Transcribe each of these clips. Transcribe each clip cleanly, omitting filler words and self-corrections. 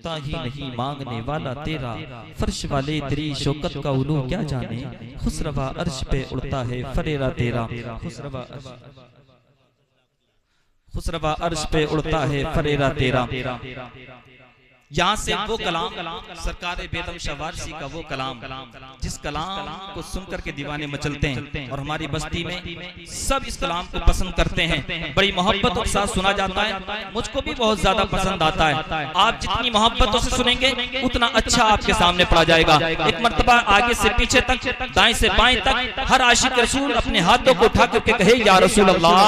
सुनता ही नहीं मांगने वाला तेरा, फर्श वाले तेरी शौकत का उलू क्या जाने, खुसरवा अर्श पे उड़ता है फरेरा तेरा, खुसरवा अर्श पे उड़ता है फरेरा तेरा। यहाँ से वो कलाम सरकार बेदम शाह वारसी का वो कलाम जिस कलाम को सुनकर के दीवाने मचलते हैं और हमारी बस्ती में सब इस कलाम को पसंद करते हैं, बड़ी मोहब्बतों के साथ सुना जाता है। मुझको भी बहुत ज्यादा पसंद आता है। आप जितनी मोहब्बतों से सुनेंगे उतना अच्छा आपके सामने पड़ा जाएगा। एक मर्तबा आगे से पीछे तक, दाएं से बाएं तक हर आशिक रसूल अपने हाथों को उठा करके कहे या रसूल अल्लाह।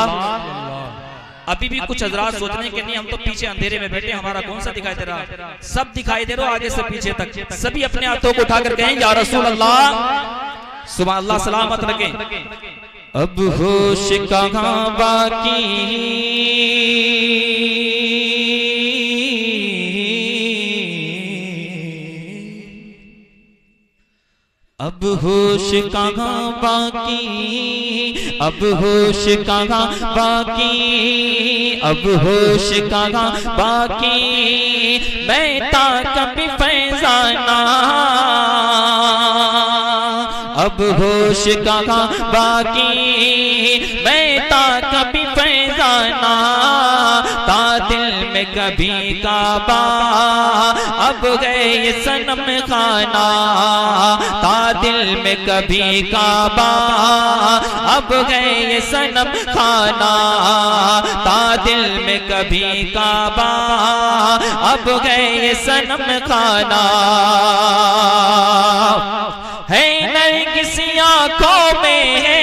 अभी भी कुछ हजरात सोचने के लिए हम तो पीछे अंधेरे में बैठे, हमारा कौन सा दिखाई दे रहा, सब दिखाई दे रहा आगे से पीछे तक, सभी अपने हाथों को उठाकर कहें या रसूल अल्लाह। सुबह अल्लाह सलामत रखे। अब होश कहाँ बाकी, अब होश कहाँ बाकी, अब होश कहाँ बाकी, अब होश कहाँ बाकी, मैं कभी फैजाना। अब होश कहाँ बाकी, मैं कभी फैजाना, ता दिल में कभी काबा, अब गए सनम खाना, ता दिल में कभी काबा, अब गए सनम खाना, ता दिल में कभी काबा, अब गए सनम खाना। है नरगिसी आँखों में है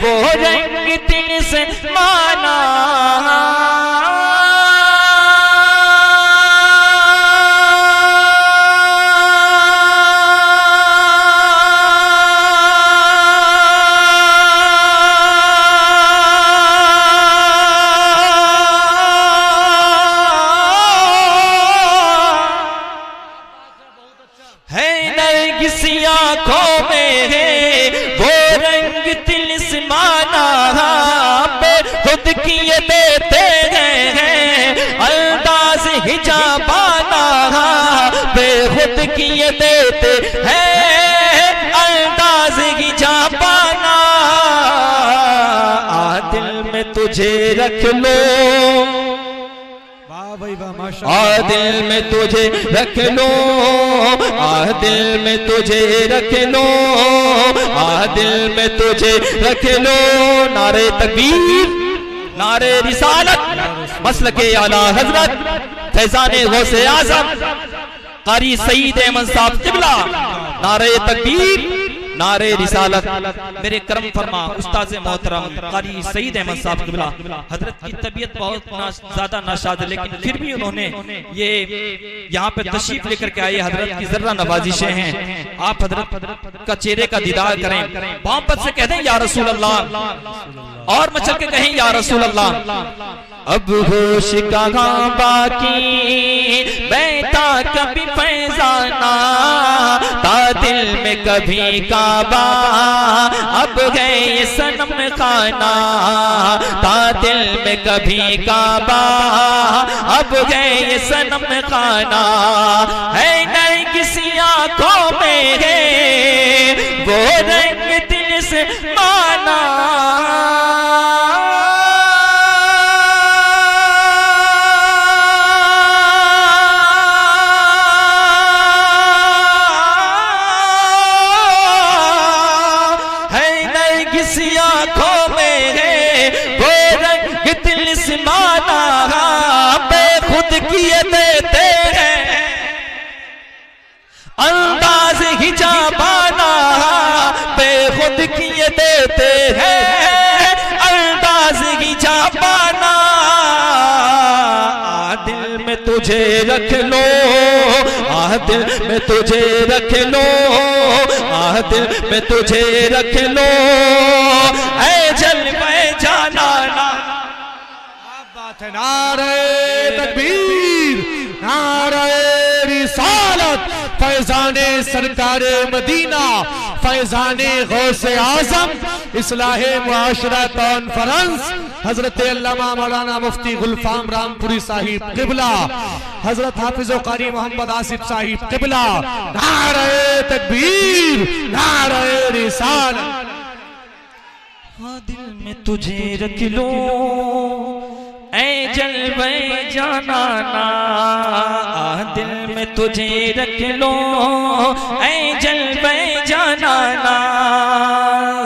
वो रंग दिल से माना, आँखों में है वो रंग तिलिस्माना, खुद किए देते हैं अंदाज हिजाबाना, बेखुद किए देते हैं अंदाज हिजाबाना। आ दिल में तुझे रख लो, आ दिल में तुझे रख लो, आ दिल में तुझे रख लो, आ दिल में तुझे रख लो। नारे तकबीर, नारे रिसालत, मसलके आला हजरत फैजाने गौसे आज़म कारी सईद अहमद साहब क़िबला। नारे तकबीर, नारे रिसालत। मेरे करम फरमा उस्ताद मोहतरम कारी सईद अहमद साहब क़िबला, हजरत की तबीयत बहुत ज्यादा नाशाद है, लेकिन फिर भी उन्होंने ये यहाँ पे तशरीफ लेकर के आए। हजरत की जर्रा नवाजिशें हैं, आप हजरत का चेहरे का दीदार करें, मोहब्बत से कह दें या रसूल अल्लाह, और मचल के कहें या रसूल अल्लाह। अब होश कहाँ बाकी, बैठा कभी फैजाना, ता दिल में कभी काबा, अब गए सनम खाना, ता दिल में कभी काबा, अब गए सनम खाना। है नरगिसी आँखों में है वो रंग दिल से माना, आँखों में है वो रंग दिल से माना, बेखुद किए देते हैं अंदाज हिजाबाना, बेखुद किए देते हैं अंदाज हिजाबाना। आ दिल में तुझे रख लो, आ दिल में तुझे रख लो, आ दिल में तुझे रख लो, ऐ जलवे जाना ना। बात है नारे तकबीर, नारे रिसालत, फैजाने सरकारे मदीना, फैजाने गौसे आज़म, इस्लाहे मुआशरा कॉन्फ्रेंस हजरत अल्लामा मौलाना मुफ्ती गुलफाम रामपुरी साहिब किबला, हजरत हाफिज कारी मोहम्मद आसिफ साहिब किबला। नारे तकबीर, नारे रिसालत। हाँ दिल में तुझे रख लो ऐ जलवे जाना ना, दिल में तुझे रख लो ऐ जलवे जाना ना।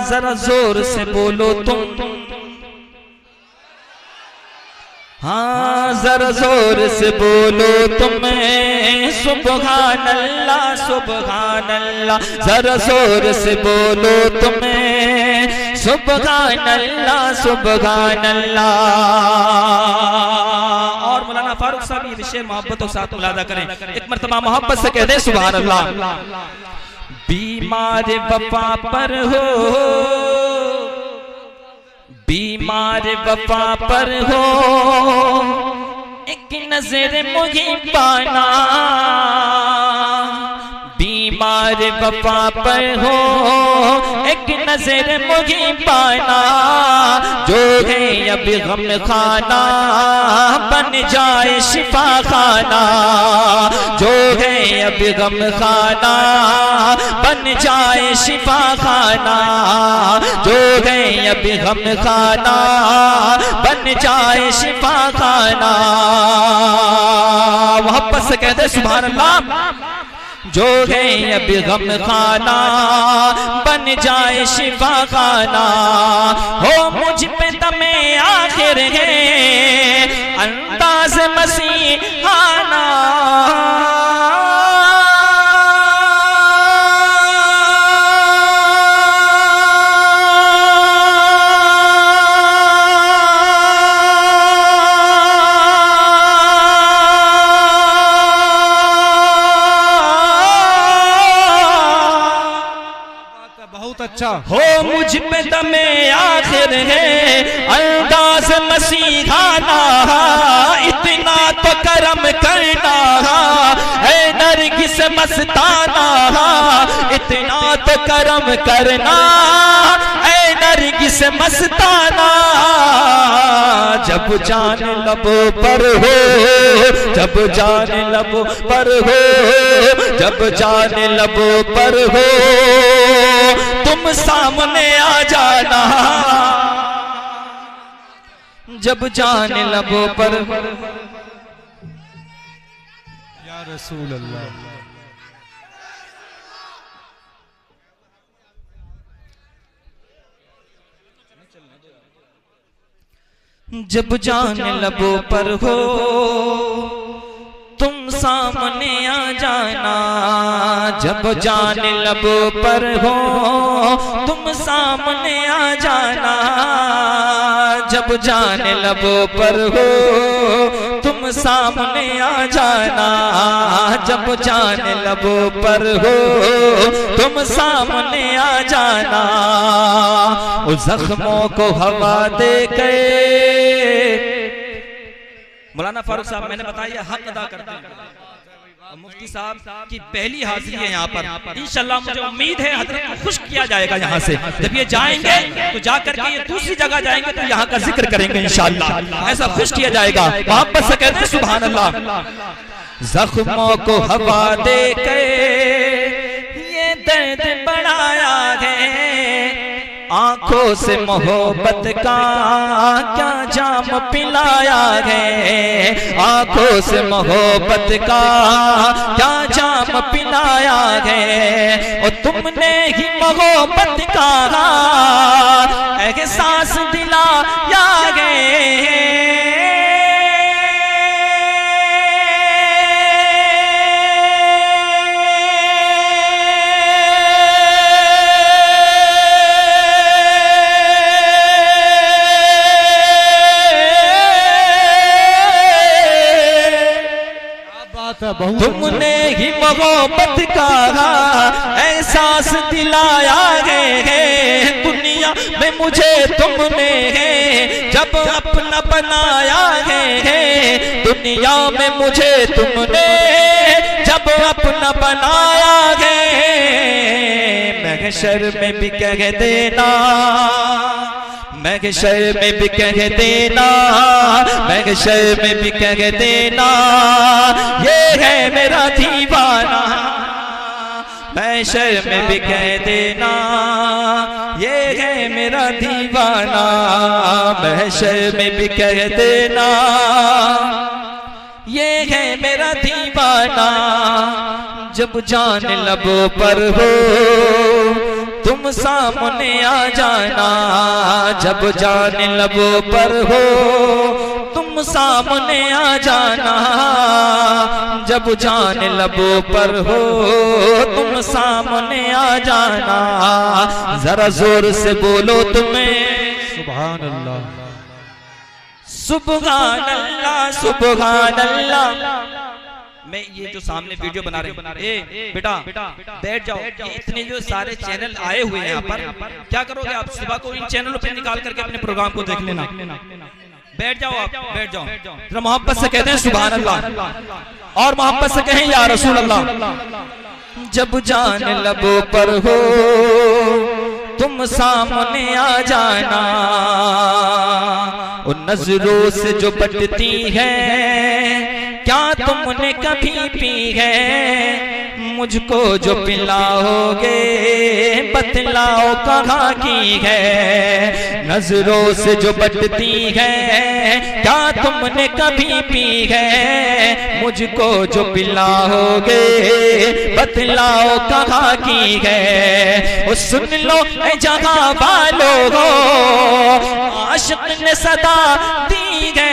जरा जोर से बोलो तुम, हाँ जरा जोर से बोलो तुम्हें सुबहान अल्लाह सुबहान अल्लाह। जरा जोर से बोलो तुम्हें सुबहान अल्लाह सुबहान अल्लाह। और मौलाना फारूक साहब ये शेर मोहब्बतों के साथ मुलादा करें, एक मर्तबा मोहब्बत से कह दे सुबहान अल्लाह। बीमार वफा पर हो, बीमार वफा पर हो, एक नजर मुझे पाना। बीमार वफा पर हो, एक नजर मुझे पाना। जो है अब गम खाना बन जाए शिफा खाना। जो है अब गम खाना बन जाए शिफा खाना। जो है अब गम खाना बन जाए शिफा खाना। मोहब्बत से कहते सुभान अल्लाह। जो है अब गम खाना बन जाए शिफा खाना। हो मुझ पे दमे आखिर है अंदाज मसीहाना। अच्छा हो मुझ पे दमे आखिर है अंदाज मसीहाना। इतना तो करम करना है नरगिस मस्ताना। इतना तो करम करना है नरगिस मस्ताना। जब जान लबों पर हो, जब जान लबों पर हो, जब जान लबों पर हो, तुम सामने आ जाना। जब जान लबों पर या रसूल अल्लाह। जब जान लबों पर हो, तुम सामने आ जाना। जब जान लबों पर हो, तुम सामने आ जाना। जब जान लबों पर हो, तुम सामने आ जाना। जब जान लबों पर हो, तुम सामने आ जाना। उस जख्मों को हवा दे गए। मौलाना फारूक साहब मैंने बताया हक अदा करते हैं। मुफ्ती साहब की पहली हाजिरी है यहाँ पर। इंशाल्लाह मुझे उम्मीद है हजरत को खुश किया जाएगा यहाँ से। जब ये जाएंगे तो जाकर के ये दूसरी जगह जाएंगे तो यहाँ का जिक्र करेंगे इंशाल्लाह। ऐसा खुश किया जाएगा। मोहब्बत से कहते हैं सुभान अल्लाह। जख्मों को हवा दे के ये दर्द बढ़ाया है। आंखों से मोहब्बत का क्या जाम पिलाया है। आंखों से मोहब्बत का क्या जाम पिलाया है। और तुमने ही मोहब्बत का एहसास दिलाया है। तुमने ही मोहब्बत का एहसास दिलाया है। दुनिया में मुझे तुमने जब अपना बनाया है। दुनिया में मुझे तुमने जब अपना बनाया है। महशर में भी कह देना महशर में भी कह देना, महशर में भी कह देना, ये है मेरा दीवाना। महशर में भी कह देना, ये है मेरा दीवाना। महशर में भी कह देना, ये है मेरा दीवाना। जब जान लबों पर हो तुम सामने आ जाना, जब जान लबों पर हो तुम सामने आ जाना, जब जान लबों पर हो तुम सामने आ जाना। जरा जोर से बोलो तुम्हें सुभान अल्लाह, सुभान अल्लाह, सुभान अल्लाह। मैं ये जो सामने वीडियो बना रहे हैं, बेटा बैठ जाओ। ये इतने जो सारे चैनल आए हुए हैं यहाँ पर, क्या करोगे आप? सुबह को इन चैनलों पे निकाल करके अपने प्रोग्राम को देख लेना। बैठ जाओ, आप बैठ जाओ। जरा मोहब्बत से कहते हैं सुभान अल्लाह, और मोहब्बत से कहें या रसूल अल्लाह। जब जान लबों पर हो तुम सामने आ जाना, उन नजरों से जो बटती है क्या तुमने कभी पी है? मुझको जो पिलाओगे बतलाओ कहाँ की है? नजरों से जो बटती है क्या तुमने कभी पी है? मुझको जो पिलाओगे बतलाओ कहाँ की है? ओ सुन लो ऐ जहाँ वालों हो, आशिक ने सदा दी है।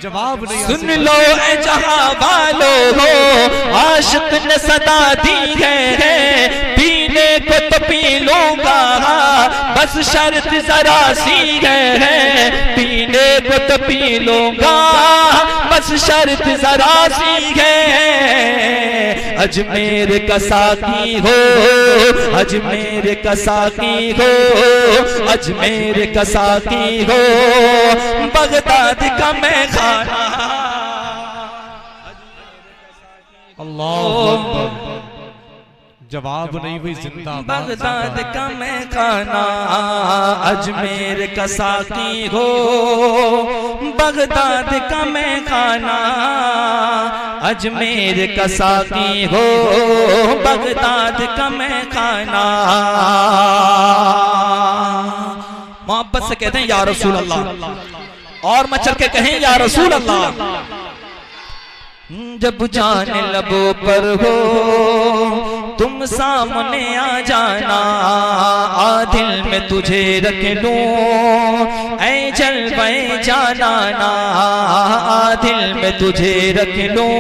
जवाब नहीं। सुन लो ऐ जहां वालों हो, आशिक ने सदा दी है। पीने को तो पी लूंगा, बस शर्त जरा सी है। पीने को तो पी लूंगा, बस शर्त जरा सी है। अजमेर का साकी हो, अजमेर का साकी हो, अजमेर का साकी हो, बगदाद का मैं खाना। अल्लाह अकबर, जवाब नहीं हुई जिंदाबाद। बगदाद का मैं खाना, अजमेर का साकी हो, बगदाद का मैं खाना। अजमेर का साकी हो, बगदाद का मैं खाना। मोहब्बत से कहते हैं या रसूल अल्लाह, और मचल के कहें या रसूल अल्लाह। जब जान लबों पर हो तुम सामने आ जाना, आ दिल में तुझे रख लूं ऐ जलवे जाना। आ दिल में तुझे रख लूं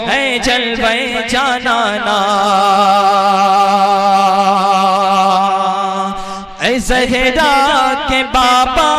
ऐ जलवे जाना। ऐ ज़हरा के बाबा